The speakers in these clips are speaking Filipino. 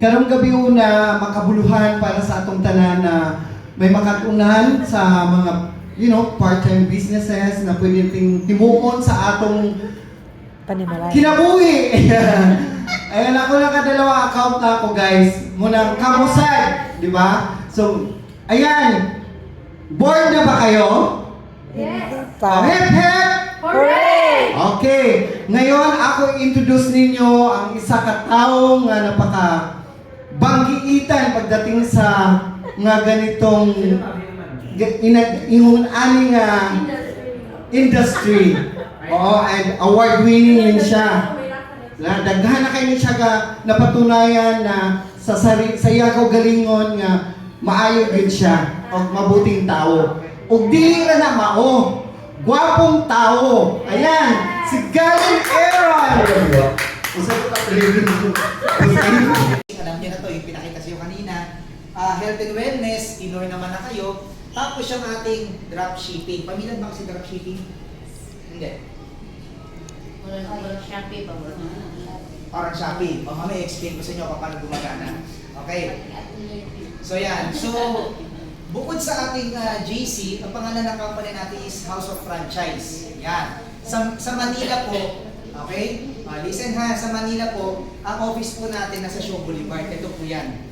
Karong gabi una makabuluhan para sa atong tanan na may makatunan sa mga part-time businesses na pwede ting timuon sa atong Panimalay. kinabuhi. Ayan, ako nakadalawa account na ako, guys. Munang Kamusad, di ba? So, ayan. Bored na ba kayo? Yes! Oh, hip hip! Hooray! Okay. Ngayon, ako introduce ninyo ang isa ka taong nga napaka banggiitan pagdating sa nga ganitong ingon ani nga industry. Oo, and award-winning din siya. Daghan na kayo ni siya ga napatunayan na sa yakaw galingon nga maayo gyud siya og mabuting tao. Ug dili ra na mao, gwapong tao. Ayan, si Galen Aaron. Alam niyo na to, yung pinakita sa iyo kanina. Health and wellness, tinor naman na kayo. Tapos yung ating dropshipping. Pamilan ba kasi dropshipping? Hindi. Walang Shopee pa ba? Parang Shopee. O mamaya explain ko sa inyo kung paano gumagana. Okay. So yan. So, bukod sa ating JC, ang pangalan ng company natin is House of Franchise. Yan. Sa Manila po, okay? Listen ha, sa Manila po, ang office po natin nasa Shaw Boulevard. Ito po yan.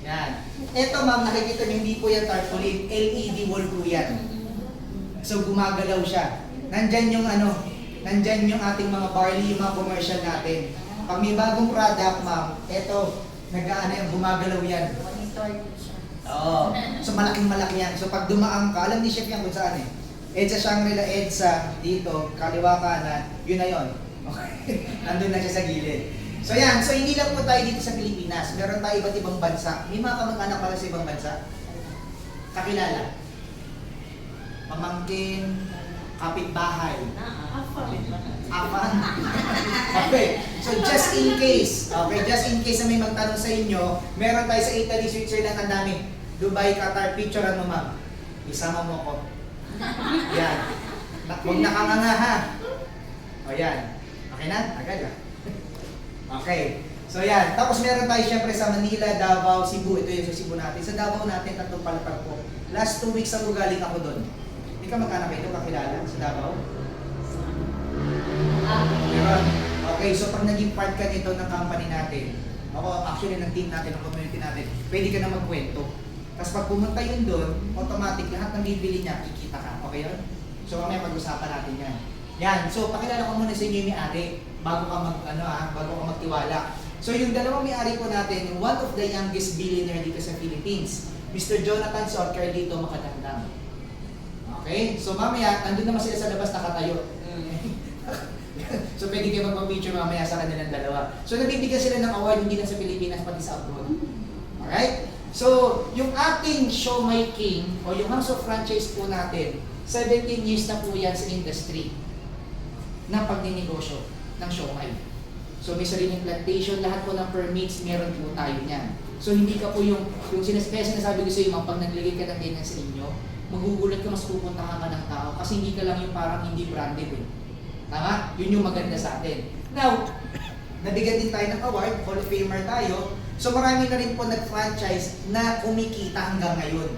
Yan. Ito ma'am, nakikita niyo, hindi po yan tarpaulin. LED wall po yan. So gumagalaw siya. Nandyan yung nandyan yung ating mga barley, yung mga commercial natin. Pag may bagong product ma'am, ito, gumagalaw yan. Oo. So malaking-malaki yan. So pag dumaan ka, alam ni Chef yan kung saan eh. EDSA Shangri-La, EDSA, dito, kaliwa kanan, yun na yun. Okay. Nandun na siya sa gilid. So yan, so hindi lang po tayo dito sa Pilipinas. Meron tayo iba't ibang bansa. May mga kamag-anak pala sa ibang bansa. Kakilala. Pamangkin, kapitbahay. Afan. Okay. So just in case, na may magtanong sa inyo, meron tayo sa Italy, Switzerland, ang dami. Dubai, Qatar, picturean mo ma'am. Isama mo ko. Yan. Huwag nakanganga ha. O yan. Okay na? Agad ah. Okay. So yan. Tapos meron tayo syempre sa Manila, Davao, Cebu. Ito yung sa Cebu natin. Sa Davao natin, tatlong palapag po. Last 2 weeks ako galing ako doon. Hindi ka magkaanak ito, kakilala sa Davao? Meron. Okay, so pag naging part ka nito ng company natin, ako actually ng team natin, ng community natin, pwede ka na magkwento. Tapos pag pumunta yun doon, automatic lahat ng bibili niya, kikita ka. Okay yun? So mamaya pag-usapan natin yan. Yan. So pakilala ko muna sa inyo yung may-ari bago ka bago ka magtiwala. So yung dalawang may-ari po natin, one of the youngest billionaire dito sa Philippines, Mr. Jonathan Sorker dito Makadamdam. Okay? So mamaya, andun naman sila sa labas nakatayo. So pwede kayo magpa-picture mamaya sa kanilang dalawa. So nabibigyan sila ng award hindi lang sa Pilipinas pati sa abroad. Alright? So yung ating Show My King o yung House of Franchise po natin, 17 years na po yan sa industry na pagninegosyo ng siomai. So may sariling plantation, lahat po ng permits, meron po tayo niyan. So hindi ka po yung sinasabi ko sa iyo, pag naglagay ka ng ganyan sa inyo, magugulat ka, mas pupuntahan ka ng tao kasi hindi ka lang yung parang hindi branded eh. Tama? Yun yung maganda sa atin. Now, nabigyan din tayo ng award, Hall of Famer tayo. So marami na rin po nag-franchise na kumikita hanggang ngayon.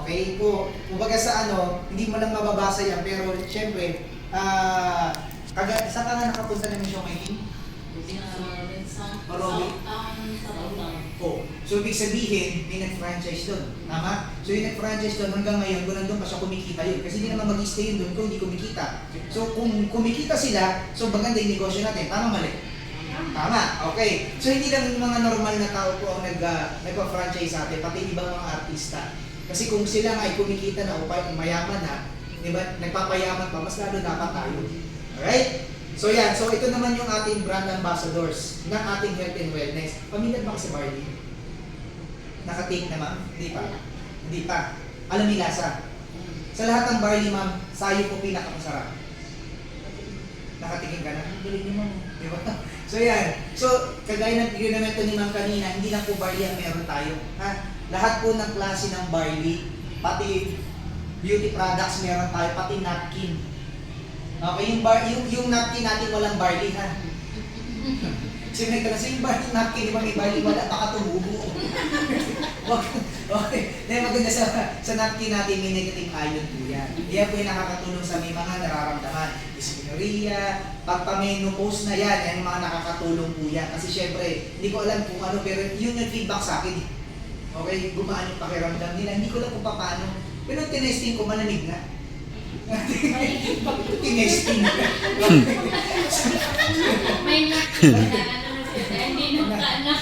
Okay? Kumbaga sa hindi mo lang mababasa yan, pero syempre, saan ka nga nakapunta ng Show My King? Morobi? So ibig sabihin, may nag-franchise doon. Tama? So yung nag-franchise doon hanggang ngayon, kung nandun pa siya kumikita yun. Kasi hindi naman mag-stay yun doon kung hindi kumikita. So kung kumikita sila, so maganda yung negosyo natin. Tama mali? Tama. Okay. So hindi lang yung mga normal na tao po ang nag-franchise sa atin, pati ibang mga artista. Kasi kung sila nga ay kumikita na o mayaman na, di ba, nagpapayaman pa, mas lalo dapat tayo. Alright? So yan, so ito naman yung ating brand ambassadors ng ating health and wellness. Pamilyar ba kasi Barley? Naka-take na ma'am? Hindi pa. Hindi pa. Alam ni lasa. Sa lahat ng barley ma'am, sayo po pinakamasarap. Nakatikim ka na? Ang galing niyo ma'am. Di ba? So yan. So, kagaya ng ginamento ni ma'am kanina, hindi lang po barley ang meron tayo. Ha? Lahat po ng klase ng barley, pati beauty products meron tayo, pati napkin. Okay, yung napkin natin walang barley ha. Sinay ka na yung barley napkin, di ba may barley wala, baka tumubo. Okay. Dahil maganda sa napkin natin, may negative ion po yan. Yan po yung nakakatulong sa may mga nararamdaman. Dysmenorrhea, pagpa-menopause na yan, yan yung mga nakakatulong po yan. Kasi syempre, hindi ko alam kung ano, pero yun yung feedback sa akin. Okay, gumaan yung pakiramdam nila. Hindi ko alam kung paano. Pero tinesting ko, malamig na. Tinesting. May nakita hindi nakaanak.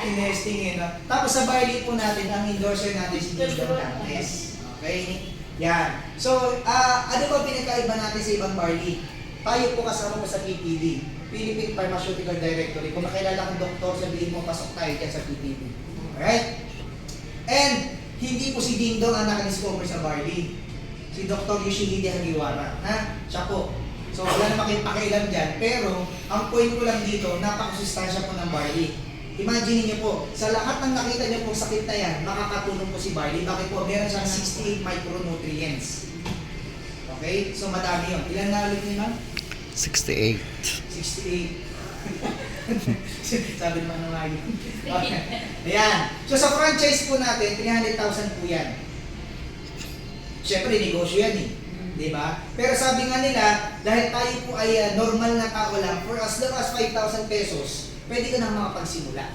Tinesting eh, no? Tapos sa barley po natin, ang endorser natin si Wisdom Dantes. Okay? Yan. So, ano ba pinagkaiba natin sa ibang barley? Tayo po kasama mo sa PPD, Philippine Pharmaceutical Directory. Kung makilala kang doktor, sabihin mo, pasok tayo dyan sa PPD. Alright? And, hindi po si Ding Dong ang nakadiscover sa barley. Si Dr. Yoshihide Hagiwara. Ha? Siya po. So, wala naman kayong pakialam dyan. Pero, ang point ko lang dito, napakasustansya po ng barley. Imagine niyo po, sa lahat ng nakita niyo pong sakit na yan, makakatulong po si barley. Bakit po? Meron siyang 68 micronutrients. Okay? So, madami yun. Ilan na ulit niyo, ma'am? 68. 68. Sabi naman ng mga yun. Okay. Ayan. So, sa franchise po natin, 300,000 po yan. Siyempre, negosyo yan eh. Di ba? Pero sabi nga nila, dahil tayo po ay normal na tao lang, for as low as 5,000 pesos, pwede ka nang makapagsimula.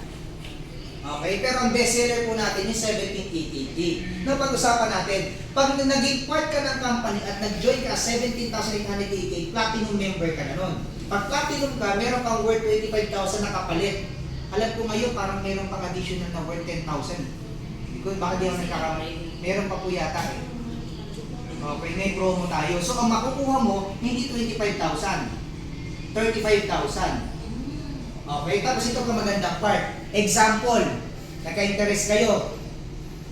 Okay? Pero ang bestseller po natin yung 17,880. No, pag-usapan natin, pag naging part ka ng company at nag-join ka 17,888, platinum member ka na nun. Pag platinum ka, meron kang worth 25,000 na kapalit. Alam ko ngayon, parang meron pang additional na worth 10,000. Hindi ko, baka di ako nagkakamay. Meron pa po yata eh. Okay, may promo tayo. So, ang makukuha mo, hindi 25,000. 35,000. Okay, tapos ito ka magandang part. Example, nagka-interest kayo.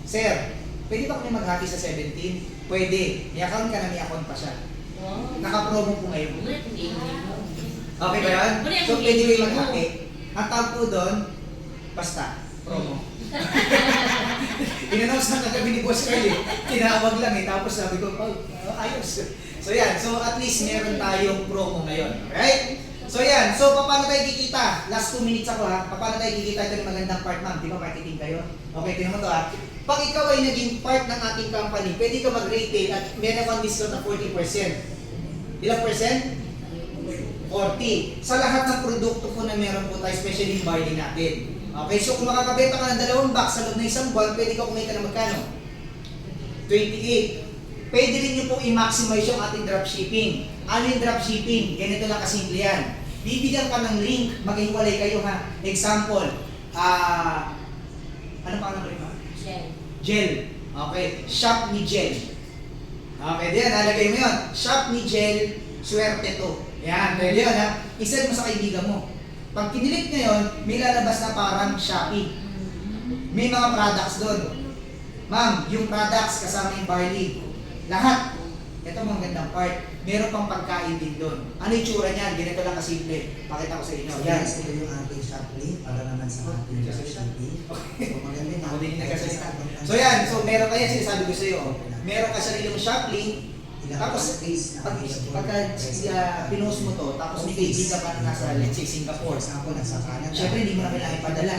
Sir, pwede ba kami maghati sa 17? Pwede. May account ka na, may account pa siya. Naka-promo po ngayon. Okay ba yan? So, pwede kayo maghati. Ang tawag po doon, basta, promo. In-announce na kagabi ni Boss Carl eh. Tinawag lang eh. Tapos sabi ko, oh, ayos. So yan. So at least meron tayong promo ngayon. Alright? So yan. So paano tayo kikita? Last 2 minutes ako ha. Paano tayo kikita? Ito yung magandang part, ma'am. Di ba marketing kayo? Okay, tingnan mo to ha. Pag ikaw ay naging part ng ating company, pwede ka mag-retail at meron kang discount na 40%. Ilang percent? 40. Sa lahat ng produkto po na meron po tayo, especially yung barley natin. Okay, so kung makakabenta ka ng 2 box sa loob ng isang buwan, pwede ka kumita ng magkano? 28. Pwede rin nyo po i-maximize yung ating dropshipping. Ano yung dropshipping? Ganito lang kasimple yan. Bibigyan ka ng link, maghiwalay kayo ha. Example, ano pa ang rin ha? Gel. Okay, shop ni Gel. Okay, diyan, nalagay mo yun. Shop ni Gel, swerte to. Yan, pwede yun ha. I-send mo sa kaibigan mo. Pag kinilik nyo yun, may lalabas na parang Shopee. May mga products doon. Ma'am, yung products kasama yung barley. Lahat. Ito mga gandang part. Meron pang pagkain din doon. Ano yung tsura niyan? Ganito lang kasimple. Pakita ko sa inyo. So Yan. guys, ito yung ating Shopee para naman sa ating Shopee. So maganda na. Ako din yung nagkasalita. So yan. So meron kaya sinasabi ko sa iyo. Meron ka sariling Shopee. Tapos, pagka pinost mo to, tapos may kaibigan ka na nasa, let's say, Singapore. Example, nasa Canada. Siyempre, hindi mo na kailangan ipadala.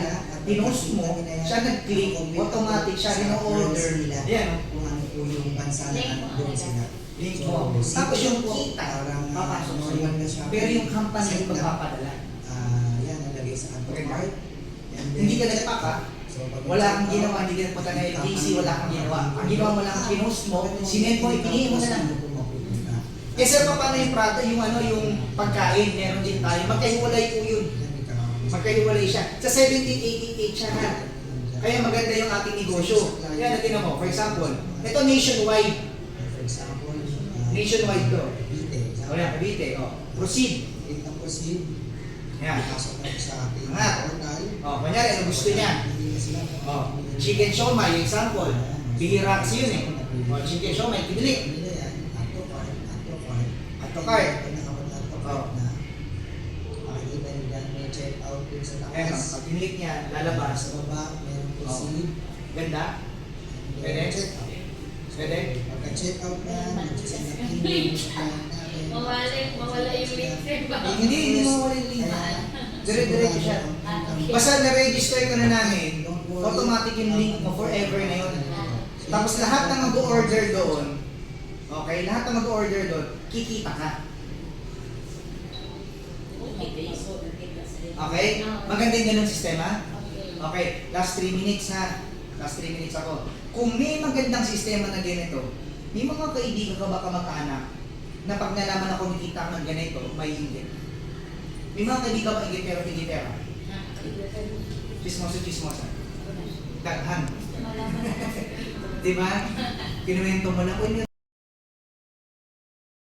Pinost mo, siya nag-click, automatic siya, in-order nila. Yan, Kung ano po yung bansa na doon sila. link mo. Tapos yung kita, papasok sa iyo. Pero yung company yung magpapadala. Yan, nalagay sa ato card. Hindi ka nagpack ha? Wala kang ginawa, hindi ka nagpunta na LTC, wala kang ginawa. Ang ginawa mo lang, pinost mo, sinend mo, ipinihin mo na lang. Kasi paano yung product, yung ano, yung pagkain, meron din tayo. Magkahiwalay po yun. Magkahiwalay siya. Sa 1788 siya ha. Kaya maganda yung ating negosyo. Yan, natin mo. For example, ito nationwide. For example, Nationwide to. Cavite. O yan, Cavite. O. Proceed. Ito proceed. Yan. Pasok na sa ating Angat. portal. O, kunyari, ano gusto niya? Pili na sila. O, chicken siomai, example. Bihira kasi yun eh. O, chicken siomai, pinili. Pili yan. Ato card. Ato card. Ato card. Pag nakapag ato card na, makikita nyo dyan, may check out dun sa Ayan, taas. pag pinilik niya, lalabas. Sa baba, meron proceed. Ganda? Pwede? Check out. Pwede? Pagka-check out na, nagsasend na email, natin. Mawala yung link, sir ba? Hindi mawala yung link. Kaya, Dire-diretso siya. Basta na-register ka na namin, automatic yung link mo forever na yun. Tapos lahat ng mag-order doon, okay, lahat ng mag-order doon, kikita ka. Okay? Maganda yung ganun sistema? Okay, last 3 minutes ha. Last 3 minutes ako. Kung may magandang sistema na ganito, may mga kaibigan ka ba kamag-anak na pag nalaman ako nakita ng ganito, may ingit. May mga kaibigan ba ingitero? Chismoso. Daghan. Diba? Kinuwento mo lang,